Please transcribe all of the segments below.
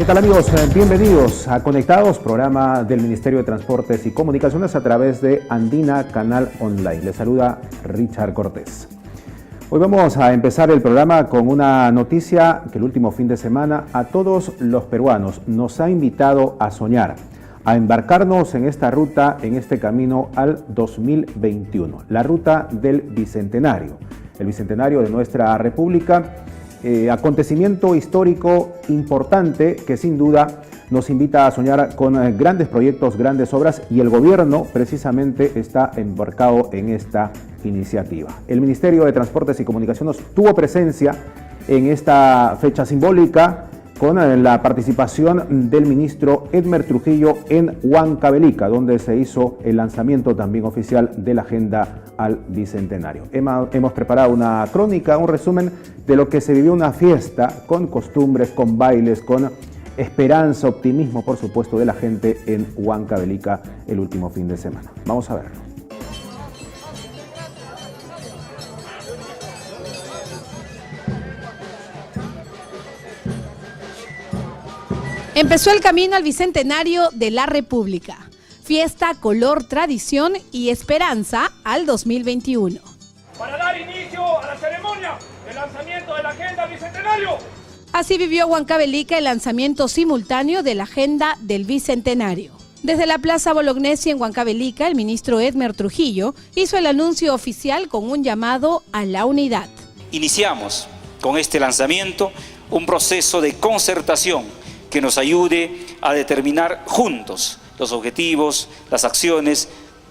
¿Qué tal, amigos? Bienvenidos a Conectados, programa del Ministerio de Transportes y Comunicaciones a través de Andina Canal Online. Les saluda Richard Cortés. Hoy vamos a empezar el programa con una noticia que el último fin de semana a todos los peruanos nos ha invitado a soñar, a embarcarnos en esta ruta, en este camino al 2021, la ruta del Bicentenario, el Bicentenario de nuestra República. Acontecimiento histórico importante que sin duda nos invita a soñar con grandes proyectos, grandes obras, y el gobierno precisamente está embarcado en esta iniciativa. El Ministerio de Transportes y Comunicaciones tuvo presencia en esta fecha simbólica con la participación del ministro Edmer Trujillo en Huancavelica, donde se hizo el lanzamiento también oficial de la agenda al Bicentenario. Hemos preparado una crónica, un resumen de lo que se vivió, una fiesta con costumbres, con bailes, con esperanza, optimismo, por supuesto, de la gente en Huancavelica el último fin de semana. Vamos a verlo. Empezó el camino al Bicentenario de la República. Fiesta, color, tradición y esperanza al 2021. Para dar inicio a la ceremonia de lanzamiento de la Agenda Bicentenario. Así vivió Huancavelica el lanzamiento simultáneo de la Agenda del Bicentenario. Desde la Plaza Bolognesi en Huancavelica, el ministro Edmer Trujillo hizo el anuncio oficial con un llamado a la unidad. Iniciamos con este lanzamiento un proceso de concertación que nos ayude a determinar juntos los objetivos, las acciones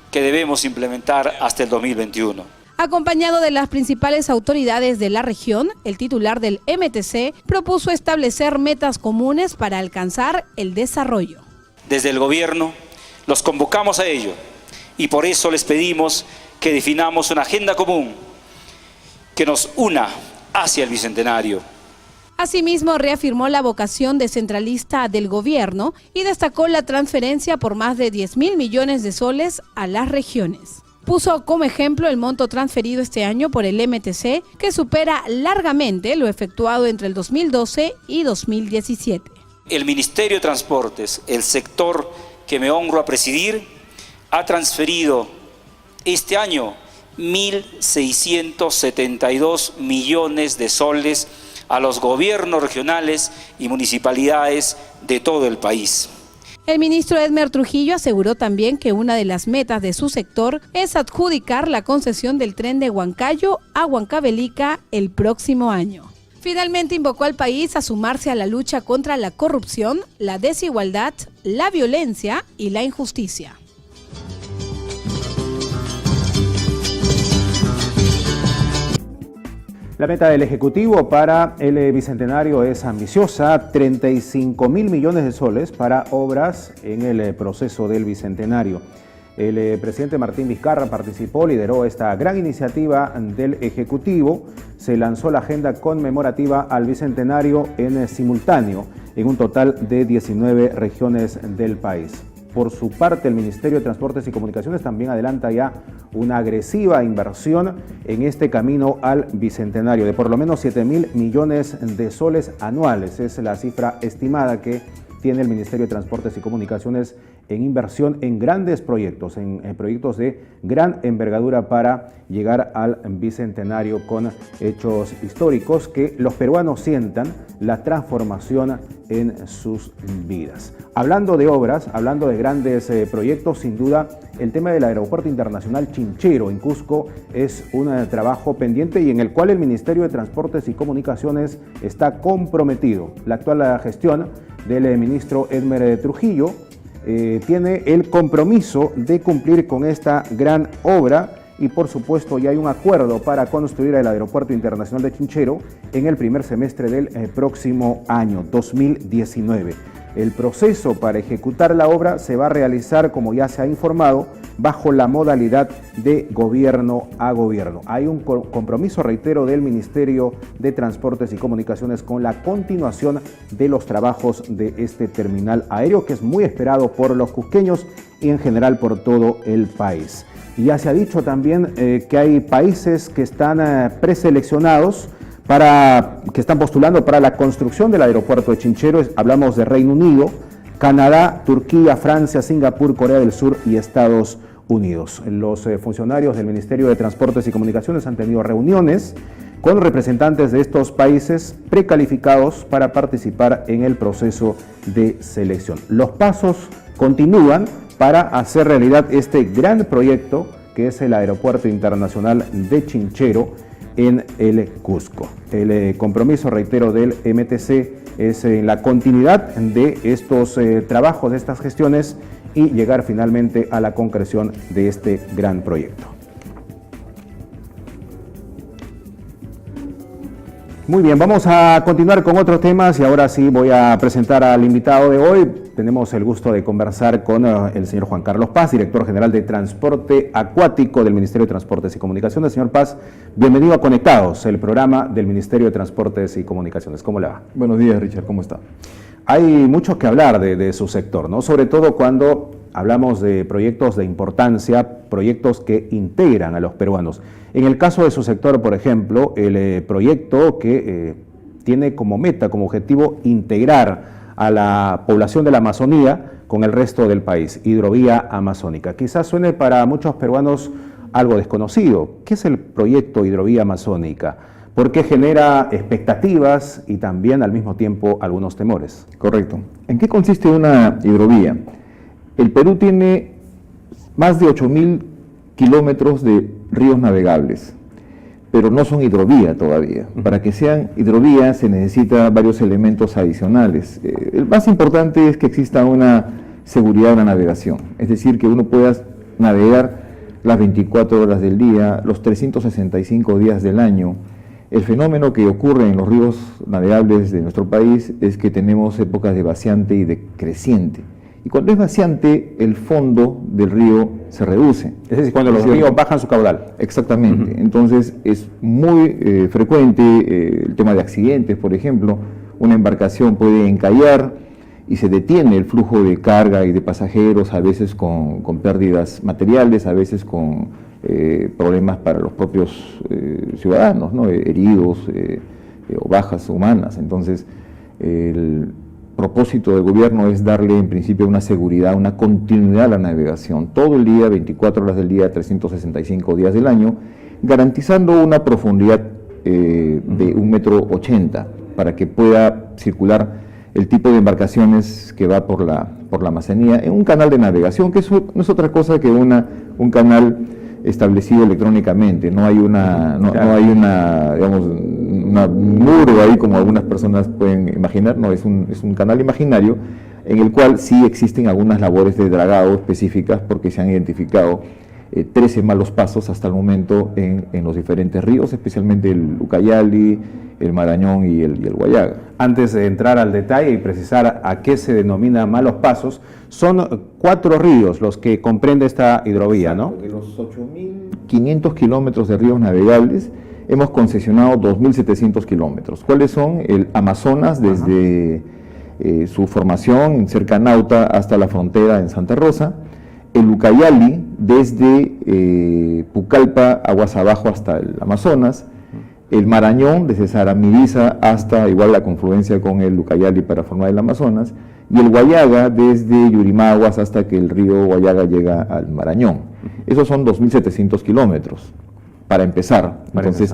que debemos implementar hasta el 2021. Acompañado de las principales autoridades de la región, el titular del MTC propuso establecer metas comunes para alcanzar el desarrollo. Desde el gobierno los convocamos a ello y por eso les pedimos que definamos una agenda común que nos una hacia el Bicentenario. Asimismo, reafirmó la vocación descentralista del gobierno y destacó la transferencia por más de 10.000 millones de soles a las regiones. Puso como ejemplo el monto transferido este año por el MTC, que supera largamente lo efectuado entre el 2012 y 2017. El Ministerio de Transportes, el sector que me honro a presidir, ha transferido este año 1.672 millones de soles a los gobiernos regionales y municipalidades de todo el país. El ministro Edmer Trujillo aseguró también que una de las metas de su sector es adjudicar la concesión del tren de Huancayo a Huancavelica el próximo año. Finalmente invocó al país a sumarse a la lucha contra la corrupción, la desigualdad, la violencia y la injusticia. La meta del Ejecutivo para el Bicentenario es ambiciosa: 35.000 millones de soles para obras en el proceso del Bicentenario. El presidente Martín Vizcarra participó, lideró esta gran iniciativa del Ejecutivo. Se lanzó la agenda conmemorativa al Bicentenario en simultáneo en un total de 19 regiones del país. Por su parte, el Ministerio de Transportes y Comunicaciones también adelanta ya una agresiva inversión en este camino al Bicentenario de por lo menos 7.000 millones de soles anuales. Es la cifra estimada que tiene el Ministerio de Transportes y Comunicaciones en inversión en grandes proyectos, en proyectos de gran envergadura para llegar al Bicentenario con hechos históricos que los peruanos sientan la transformación en sus vidas. Hablando de obras, hablando de grandes proyectos, sin duda el tema del Aeropuerto Internacional Chinchero en Cusco es un trabajo pendiente y en el cual el Ministerio de Transportes y Comunicaciones está comprometido. La actual gestión del ministro Edmer Trujillo tiene el compromiso de cumplir con esta gran obra y por supuesto ya hay un acuerdo para construir el Aeropuerto Internacional de Chinchero en el primer semestre del próximo año, 2019. El proceso para ejecutar la obra se va a realizar, como ya se ha informado, bajo la modalidad de gobierno a gobierno. Hay un compromiso, reitero, del Ministerio de Transportes y Comunicaciones con la continuación de los trabajos de este terminal aéreo, que es muy esperado por los cusqueños y en general por todo el país. Y ya se ha dicho también que hay países que están preseleccionados que están postulando para la construcción del aeropuerto de Chinchero. Hablamos de Reino Unido, Canadá, Turquía, Francia, Singapur, Corea del Sur y Estados Unidos. Los funcionarios del Ministerio de Transportes y Comunicaciones han tenido reuniones con representantes de estos países precalificados para participar en el proceso de selección. Los pasos continúan para hacer realidad este gran proyecto que es el Aeropuerto Internacional de Chinchero en el Cusco. El compromiso, reitero, del MTC es en la continuidad de estos trabajos, de estas gestiones y llegar finalmente a la concreción de este gran proyecto. Muy bien, vamos a continuar con otros temas y ahora sí voy a presentar al invitado de hoy. Tenemos el gusto de conversar con el señor Juan Carlos Paz, director general de Transporte Acuático del Ministerio de Transportes y Comunicaciones. Señor Paz, bienvenido a Conectados, el programa del Ministerio de Transportes y Comunicaciones. ¿Cómo le va? Buenos días, Richard, ¿cómo está? Hay mucho que hablar de su sector, ¿no? Sobre todo cuando hablamos de proyectos de importancia, proyectos que integran a los peruanos. En el caso de su sector, por ejemplo, el proyecto que tiene como meta, como objetivo, integrar a la población de la Amazonía con el resto del país, Hidrovía Amazónica. Quizás suene para muchos peruanos algo desconocido. ¿Qué es el proyecto Hidrovía Amazónica? ¿Por qué genera expectativas y también al mismo tiempo algunos temores? Correcto. ¿En qué consiste una hidrovía? El Perú tiene más de 8.000 kilómetros de ríos navegables, pero no son hidrovía todavía. Para que sean hidrovía se necesita varios elementos adicionales. El más importante es que exista una seguridad de la navegación, es decir, que uno pueda navegar las 24 horas del día, los 365 días del año. El fenómeno que ocurre en los ríos navegables de nuestro país es que tenemos épocas de vaciante y de creciente. Y cuando es vaciante, el fondo del río se reduce. Es decir, cuando los ríos bajan su caudal. Exactamente. Entonces, es muy frecuente el tema de accidentes, por ejemplo. Una embarcación puede encallar y se detiene el flujo de carga y de pasajeros, a veces con pérdidas materiales, a veces con problemas para los propios ciudadanos, ¿no? Heridos o bajas humanas. Entonces, el propósito del gobierno es darle en principio una seguridad, una continuidad a la navegación, todo el día, 24 horas del día, 365 días del año, garantizando una profundidad de 1,80 m para que pueda circular el tipo de embarcaciones que va por la Amazonía en un canal de navegación, que eso no es otra cosa que un canal establecido electrónicamente. No hay digamos, un muro ahí como algunas personas pueden imaginar. No, es un canal imaginario en el cual sí existen algunas labores de dragado específicas, porque se han identificado 13 malos pasos hasta el momento en los diferentes ríos, especialmente el Ucayali, el Marañón y el Huallaga. Antes de entrar al detalle y precisar a qué se denomina malos pasos, son 4 ríos los que comprende esta hidrovía, ¿no? De los 8.500 kilómetros de ríos navegables, hemos concesionado 2.700 kilómetros. ¿Cuáles son? El Amazonas, desde su formación cerca a Nauta hasta la frontera en Santa Rosa. El Ucayali, desde Pucallpa, aguas abajo hasta el Amazonas. El Marañón, desde Saramiriza hasta igual la confluencia con el Ucayali para formar el Amazonas. Y el Huallaga, desde Yurimaguas hasta que el río Huallaga llega al Marañón. Esos son 2.700 kilómetros para empezar. Entonces,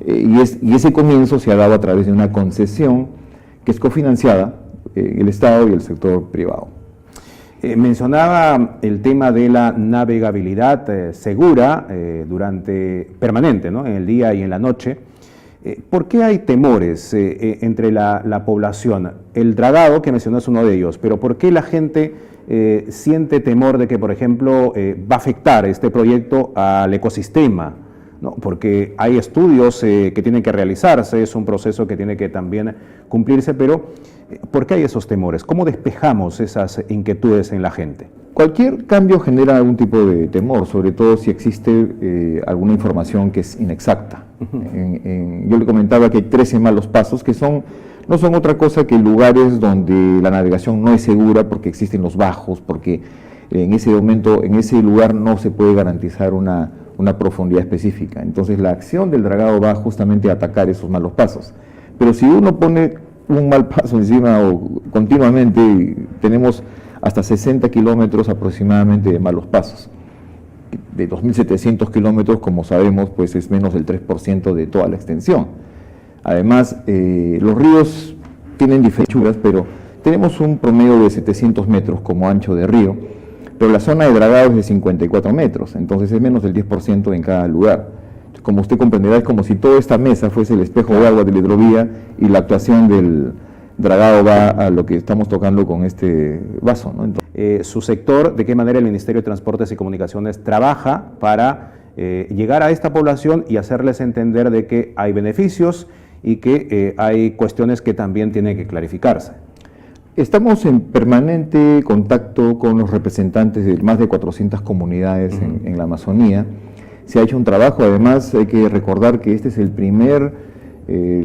y ese comienzo se ha dado a través de una concesión que es cofinanciada el Estado y el sector privado. Mencionaba el tema de la navegabilidad segura permanente, ¿no? En el día y en la noche. ¿Por qué hay temores entre la población? El dragado, que mencionó, es uno de ellos, pero ¿por qué la gente siente temor de que, por ejemplo, va a afectar este proyecto al ecosistema? ¿No? Porque hay estudios que tienen que realizarse, es un proceso que tiene que también cumplirse, pero ¿por qué hay esos temores? ¿Cómo despejamos esas inquietudes en la gente? Cualquier cambio genera algún tipo de temor, sobre todo si existe alguna información que es inexacta. Yo le comentaba que hay 13 malos pasos que no son otra cosa que lugares donde la navegación no es segura porque existen los bajos, porque en ese momento, en ese lugar no se puede garantizar una una profundidad específica. Entonces la acción del dragado va justamente a atacar esos malos pasos. Pero si uno pone un mal paso encima o continuamente, tenemos hasta 60 kilómetros aproximadamente de malos pasos. De 2.700 kilómetros, como sabemos, pues es menos del 3% de toda la extensión. Además, los ríos tienen diferencias, pero tenemos un promedio de 700 metros como ancho de río, pero la zona de dragado es de 54 metros, entonces es menos del 10% en cada lugar. Como usted comprenderá, es como si toda esta mesa fuese el espejo de agua de la hidrovía y la actuación del dragado va a lo que estamos tocando con este vaso, ¿no? Entonces, su sector, ¿de qué manera el Ministerio de Transportes y Comunicaciones trabaja para llegar a esta población y hacerles entender de que hay beneficios y que hay cuestiones que también tienen que clarificarse? Estamos en permanente contacto con los representantes de más de 400 comunidades en la Amazonía. Se ha hecho un trabajo, además hay que recordar que este es el primer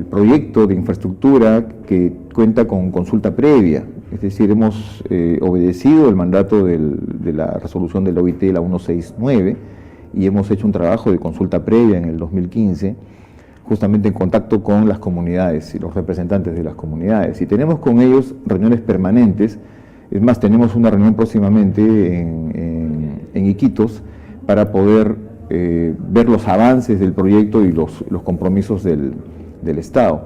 proyecto de infraestructura que cuenta con consulta previa, es decir, hemos obedecido el mandato de la resolución de la OIT, la 169, y hemos hecho un trabajo de consulta previa en el 2015, justamente en contacto con las comunidades y los representantes de las comunidades, y tenemos con ellos reuniones permanentes. Es más, tenemos una reunión próximamente en Iquitos para poder ver los avances del proyecto y los compromisos del Estado.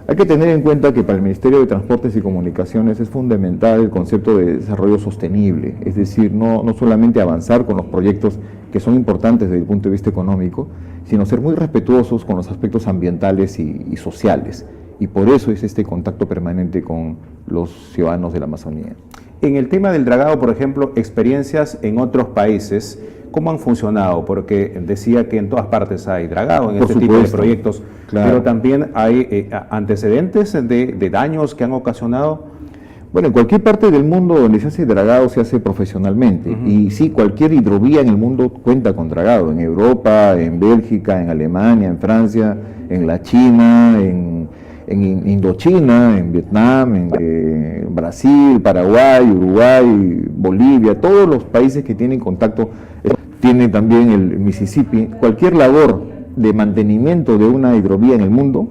Hay que tener en cuenta que para el Ministerio de Transportes y Comunicaciones es fundamental el concepto de desarrollo sostenible, es decir, no solamente avanzar con los proyectos que son importantes desde el punto de vista económico, sino ser muy respetuosos con los aspectos ambientales y sociales. Y por eso es este contacto permanente con los ciudadanos de la Amazonía. En el tema del dragado, por ejemplo, experiencias en otros países, ¿cómo han funcionado? Porque decía que en todas partes hay dragado en este tipo de proyectos, claro, pero también hay antecedentes de daños que han ocasionado. Bueno, en cualquier parte del mundo donde se hace dragado se hace profesionalmente, y sí, cualquier hidrovía en el mundo cuenta con dragado, en Europa, en Bélgica, en Alemania, en Francia, en la China, en Indochina, en Vietnam, en Brasil, Paraguay, Uruguay, Bolivia, todos los países que tienen contacto, tiene también el Mississippi. Cualquier labor de mantenimiento de una hidrovía en el mundo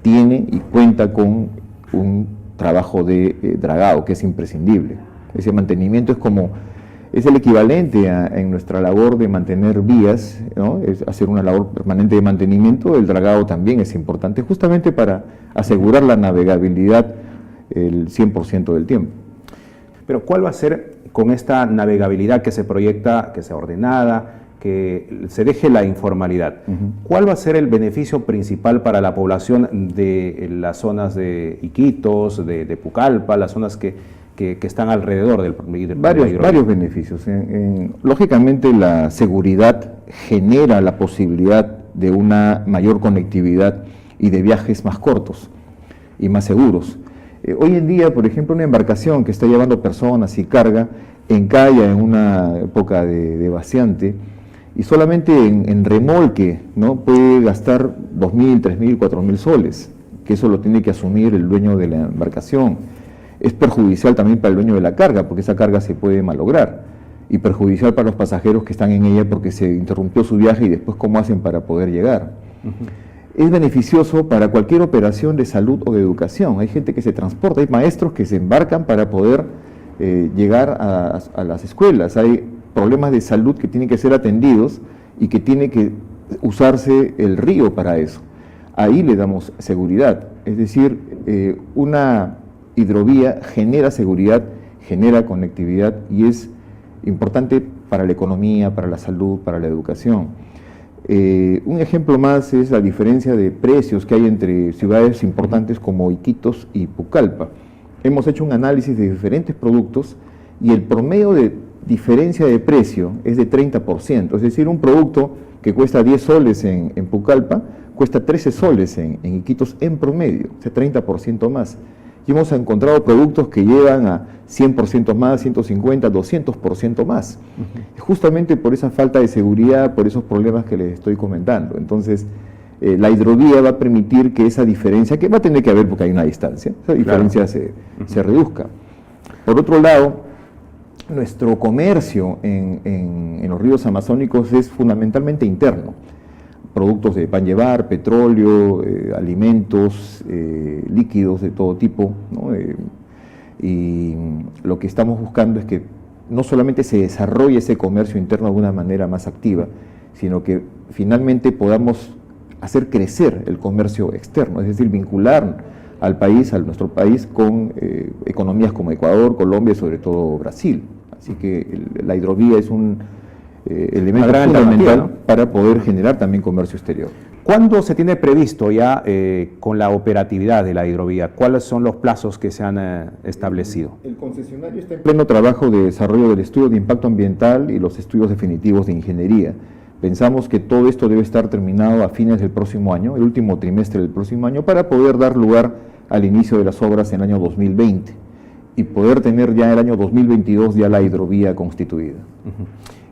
tiene y cuenta con un trabajo de dragado que es imprescindible. Ese mantenimiento es el equivalente en nuestra labor de mantener vías, ¿no? Es hacer una labor permanente de mantenimiento. El dragado también es importante justamente para asegurar la navegabilidad el 100% del tiempo. Pero ¿cuál va a ser con esta navegabilidad que se proyecta, que sea ordenada, que se deje la informalidad? ¿Cuál va a ser el beneficio principal para la población de las zonas de Iquitos, de Pucallpa, las zonas que están alrededor del varios beneficios. Lógicamente la seguridad genera la posibilidad de una mayor conectividad y de viajes más cortos y más seguros. Hoy en día, por ejemplo, una embarcación que está llevando personas y carga encalla en una época de vaciante y solamente en remolque, ¿no?, puede gastar 2.000, 3.000, 4.000 soles, que eso lo tiene que asumir el dueño de la embarcación. Es perjudicial también para el dueño de la carga, porque esa carga se puede malograr, y perjudicial para los pasajeros que están en ella porque se interrumpió su viaje y después cómo hacen para poder llegar. Es beneficioso para cualquier operación de salud o de educación. Hay gente que se transporta, hay maestros que se embarcan para poder llegar a las escuelas. Hay problemas de salud que tienen que ser atendidos y que tiene que usarse el río para eso. Ahí le damos seguridad, es decir, una hidrovía genera seguridad, genera conectividad y es importante para la economía, para la salud, para la educación. Un ejemplo más es la diferencia de precios que hay entre ciudades importantes como Iquitos y Pucallpa. Hemos hecho un análisis de diferentes productos y el promedio de diferencia de precio es de 30%, es decir, un producto que cuesta 10 soles en Pucallpa cuesta 13 soles en Iquitos en promedio, o sea, 30% más. Y hemos encontrado productos que llegan a 100% más, 150, 200% más. Justamente por esa falta de seguridad, por esos problemas que les estoy comentando. Entonces, la hidrovía va a permitir que esa diferencia, que va a tener que haber porque hay una distancia, esa diferencia se reduzca. Por otro lado, nuestro comercio en los ríos amazónicos es fundamentalmente interno. Productos de pan llevar, petróleo, alimentos, líquidos de todo tipo, ¿no? Y lo que estamos buscando es que no solamente se desarrolle ese comercio interno de una manera más activa, sino que finalmente podamos hacer crecer el comercio externo, es decir, vincular al país, a nuestro país, con economías como Ecuador, Colombia y sobre todo Brasil. Así que la hidrovía es un elemento fundamental, ¿no?, para poder generar también comercio exterior. ¿Cuándo se tiene previsto ya con la operatividad de la hidrovía? ¿Cuáles son los plazos que se han establecido? El concesionario está en pleno trabajo de desarrollo del estudio de impacto ambiental y los estudios definitivos de ingeniería. Pensamos que todo esto debe estar terminado a fines del próximo año, el último trimestre del próximo año, para poder dar lugar al inicio de las obras en el año 2020 y poder tener ya en el año 2022 ya la hidrovía constituida.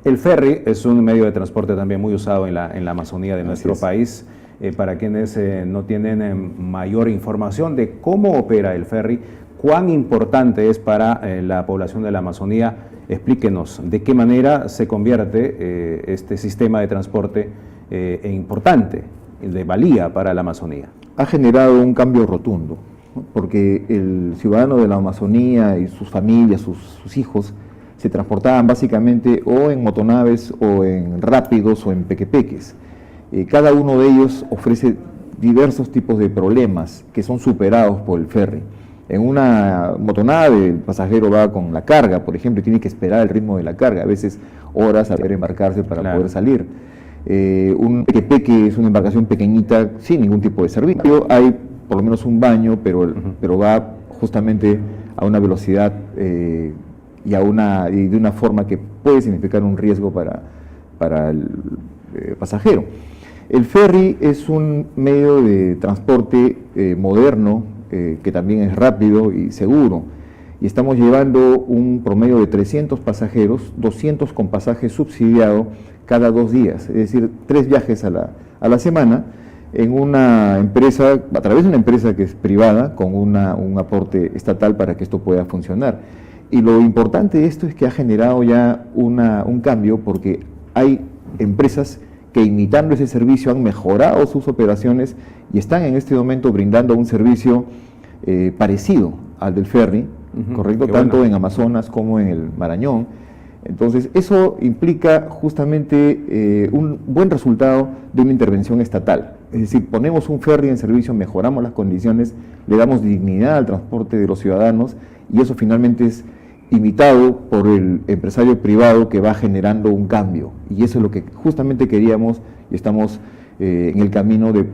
El ferry es un medio de transporte también muy usado en la Amazonía de nuestro país. Para quienes no tienen mayor información de cómo opera el ferry, cuán importante es para la población de la Amazonía, explíquenos de qué manera se convierte este sistema de transporte importante, de valía para la Amazonía. Ha generado un cambio rotundo, ¿no? Porque el ciudadano de la Amazonía y sus familias, sus hijos, se transportaban básicamente o en motonaves o en rápidos o en pequepeques. Cada uno de ellos ofrece diversos tipos de problemas que son superados por el ferry. En una motonave el pasajero va con la carga, por ejemplo, y tiene que esperar el ritmo de la carga, a veces horas a poder embarcarse para poder salir. Un pequepeque es una embarcación pequeñita sin ningún tipo de servicio. Hay por lo menos un baño, pero va justamente a una velocidad y de una forma que puede significar un riesgo para el pasajero. El ferry es un medio de transporte moderno, que también es rápido y seguro, y estamos llevando un promedio de 300 pasajeros, 200 con pasaje subsidiado cada 2 días, es decir, 3 viajes a la semana, en una empresa, a través de una empresa que es privada, con un aporte estatal para que esto pueda funcionar. Y lo importante de esto es que ha generado ya un cambio, porque hay empresas que, imitando ese servicio, han mejorado sus operaciones y están en este momento brindando un servicio parecido al del ferry, ¿correcto? Tanto en Amazonas como en el Marañón. Entonces, eso implica justamente un buen resultado de una intervención estatal. Es decir, ponemos un ferry en servicio, mejoramos las condiciones, le damos dignidad al transporte de los ciudadanos, y eso finalmente es imitado por el empresario privado, que va generando un cambio. Y eso es lo que justamente queríamos, y estamos en el camino de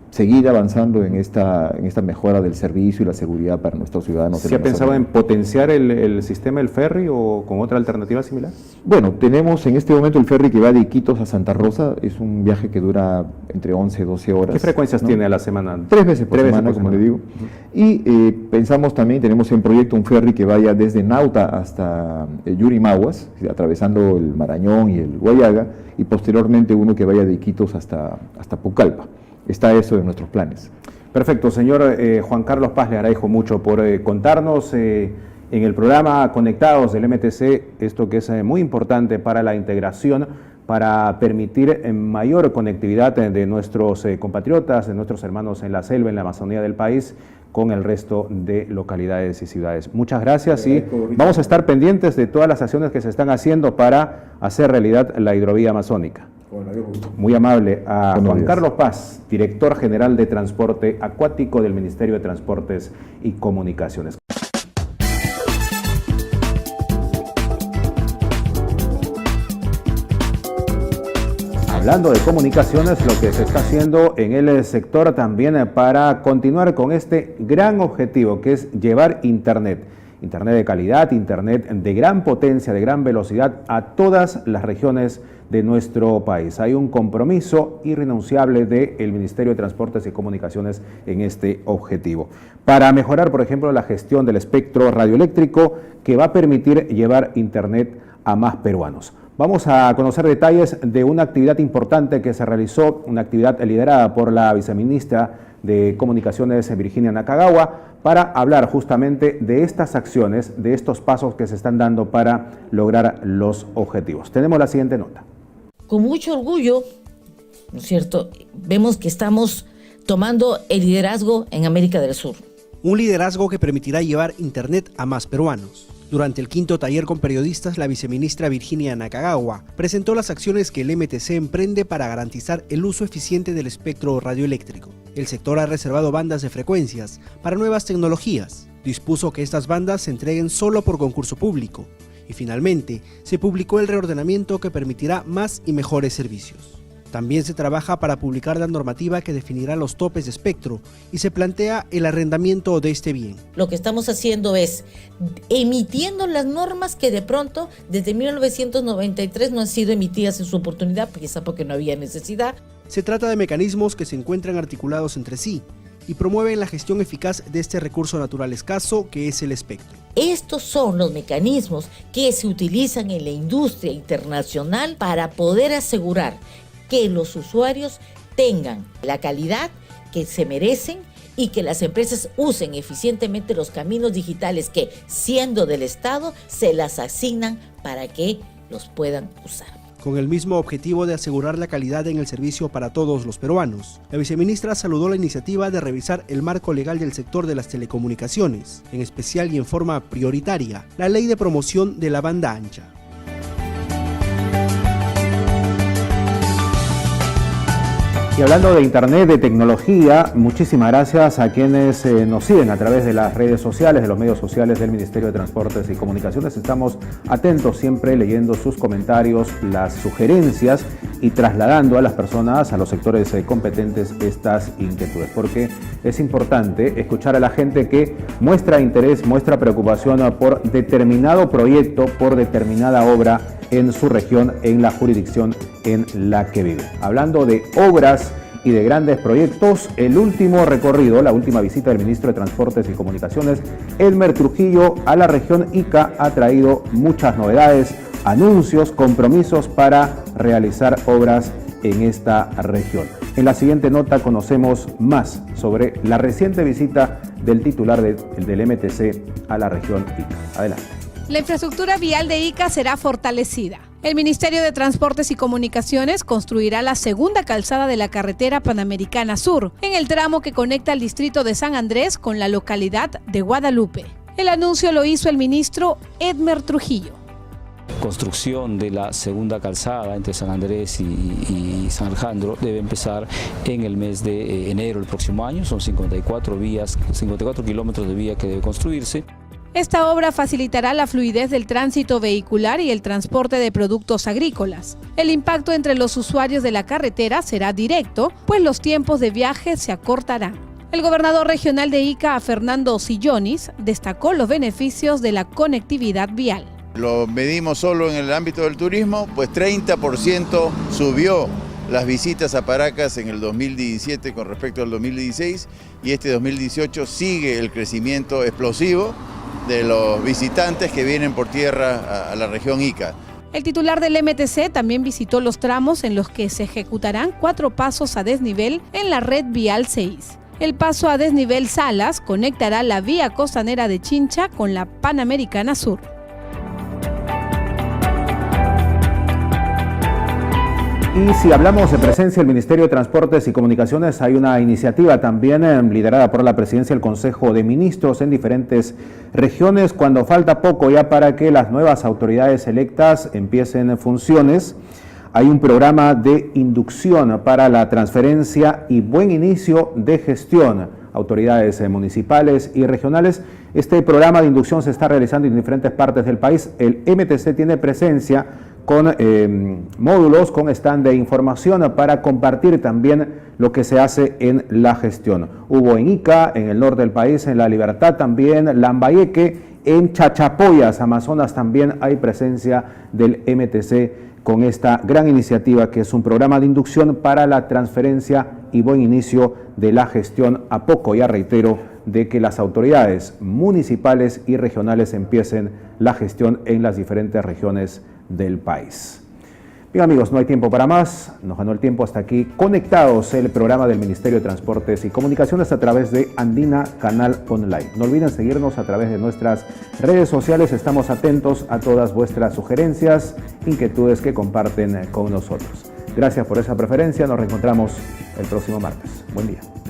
seguir avanzando en esta mejora del servicio y la seguridad para nuestros ciudadanos. ¿Se ha pensado en potenciar el sistema del ferry o con otra alternativa similar? Bueno, tenemos en este momento el ferry que va de Iquitos a Santa Rosa. Es un viaje que dura entre 11 y 12 horas. ¿Qué frecuencias tiene a la semana? 3 veces por semana, como le digo. Y pensamos también, tenemos en proyecto un ferry que vaya desde Nauta hasta Yurimaguas, atravesando el Marañón y el Guayaga, y posteriormente uno que vaya de Iquitos hasta Pucallpa. Está eso en nuestros planes. Perfecto, señor Juan Carlos Paz, le agradezco mucho por contarnos en el programa Conectados del MTC, esto que es muy importante para la integración, para permitir mayor conectividad de nuestros compatriotas, de nuestros hermanos en la selva, en la Amazonía del país, con el resto de localidades y ciudades. Muchas gracias y vamos a estar pendientes de todas las acciones que se están haciendo para hacer realidad la hidrovía amazónica. Muy amable a Juan Carlos Paz, director general de Transporte Acuático del Ministerio de Transportes y Comunicaciones. Hablando de comunicaciones, lo que se está haciendo en el sector también para continuar con este gran objetivo, que es llevar Internet de calidad, Internet de gran potencia, de gran velocidad a todas las regiones de nuestro país. Hay un compromiso irrenunciable del Ministerio de Transportes y Comunicaciones en este objetivo. Para mejorar, por ejemplo, la gestión del espectro radioeléctrico que va a permitir llevar Internet a más peruanos. Vamos a conocer detalles de una actividad importante que se realizó, una actividad liderada por la viceministra de Comunicaciones, Virginia Nakagawa, para hablar justamente de estas acciones, de estos pasos que se están dando para lograr los objetivos. Tenemos la siguiente nota. Con mucho orgullo, ¿no es cierto?, vemos que estamos tomando el liderazgo en América del Sur. Un liderazgo que permitirá llevar Internet a más peruanos. Durante el quinto taller con periodistas, la viceministra Virginia Nakagawa presentó las acciones que el MTC emprende para garantizar el uso eficiente del espectro radioeléctrico. El sector ha reservado bandas de frecuencias para nuevas tecnologías. Dispuso que estas bandas se entreguen solo por concurso público. Y finalmente, se publicó el reordenamiento que permitirá más y mejores servicios. También se trabaja para publicar la normativa que definirá los topes de espectro y se plantea el arrendamiento de este bien. Lo que estamos haciendo es emitiendo las normas que de pronto desde 1993 no han sido emitidas en su oportunidad, quizá porque no había necesidad. Se trata de mecanismos que se encuentran articulados entre sí y promueven la gestión eficaz de este recurso natural escaso que es el espectro. Estos son los mecanismos que se utilizan en la industria internacional para poder asegurar que los usuarios tengan la calidad que se merecen y que las empresas usen eficientemente los caminos digitales que, siendo del Estado, se las asignan para que los puedan usar. Con el mismo objetivo de asegurar la calidad en el servicio para todos los peruanos, la viceministra saludó la iniciativa de revisar el marco legal del sector de las telecomunicaciones, en especial y en forma prioritaria, la Ley de Promoción de la Banda Ancha. Y hablando de Internet, de tecnología, muchísimas gracias a quienes nos siguen a través de las redes sociales, de los medios sociales del Ministerio de Transportes y Comunicaciones. Estamos atentos siempre leyendo sus comentarios, las sugerencias y trasladando a las personas, a los sectores competentes estas inquietudes, porque es importante escuchar a la gente que muestra interés, muestra preocupación por determinado proyecto, por determinada obra en su región, en la jurisdicción en la que vive. Hablando de obras y de grandes proyectos, el último recorrido, la última visita del ministro de Transportes y Comunicaciones, Edmer Trujillo, a la región Ica, ha traído muchas novedades, anuncios, compromisos para realizar obras en esta región. En la siguiente nota conocemos más sobre la reciente visita del titular del MTC a la región Ica. Adelante. La infraestructura vial de Ica será fortalecida. El Ministerio de Transportes y Comunicaciones construirá la segunda calzada de la carretera Panamericana Sur, en el tramo que conecta el distrito de San Andrés con la localidad de Guadalupe. El anuncio lo hizo el ministro Edmer Trujillo. Construcción de la segunda calzada entre San Andrés y San Alejandro debe empezar en el mes de enero del próximo año. Son 54 kilómetros de vía que debe construirse. Esta obra facilitará la fluidez del tránsito vehicular y el transporte de productos agrícolas. El impacto entre los usuarios de la carretera será directo, pues los tiempos de viaje se acortarán. El gobernador regional de Ica, Fernando Sillonis, destacó los beneficios de la conectividad vial. Lo medimos solo en el ámbito del turismo, pues 30% subió las visitas a Paracas en el 2017 con respecto al 2016 y este 2018 sigue el crecimiento explosivo de los visitantes que vienen por tierra a la región Ica. El titular del MTC también visitó los tramos en los que se ejecutarán 4 pasos a desnivel en la red vial 6. El paso a desnivel Salas conectará la vía costanera de Chincha con la Panamericana Sur. Y si hablamos de presencia del Ministerio de Transportes y Comunicaciones, hay una iniciativa también liderada por la Presidencia del Consejo de Ministros en diferentes regiones, cuando falta poco ya para que las nuevas autoridades electas empiecen funciones. Hay un programa de inducción para la transferencia y buen inicio de gestión. Autoridades municipales y regionales. Este programa de inducción se está realizando en diferentes partes del país. El MTC tiene presencia con módulos, con stand de información para compartir también lo que se hace en la gestión. Hubo en Ica, en el norte del país, en La Libertad también, Lambayeque, en Chachapoyas, Amazonas también hay presencia del MTC con esta gran iniciativa que es un programa de inducción para la transferencia y buen inicio de la gestión, a poco, ya reitero, de que las autoridades municipales y regionales empiecen la gestión en las diferentes regiones del país. Bien amigos, no hay tiempo para más, nos ganó el tiempo hasta aquí. Conectados, el programa del Ministerio de Transportes y Comunicaciones a través de Andina Canal Online. No olviden seguirnos a través de nuestras redes sociales, estamos atentos a todas vuestras sugerencias, inquietudes que comparten con nosotros. Gracias por esa preferencia, nos reencontramos el próximo martes. Buen día.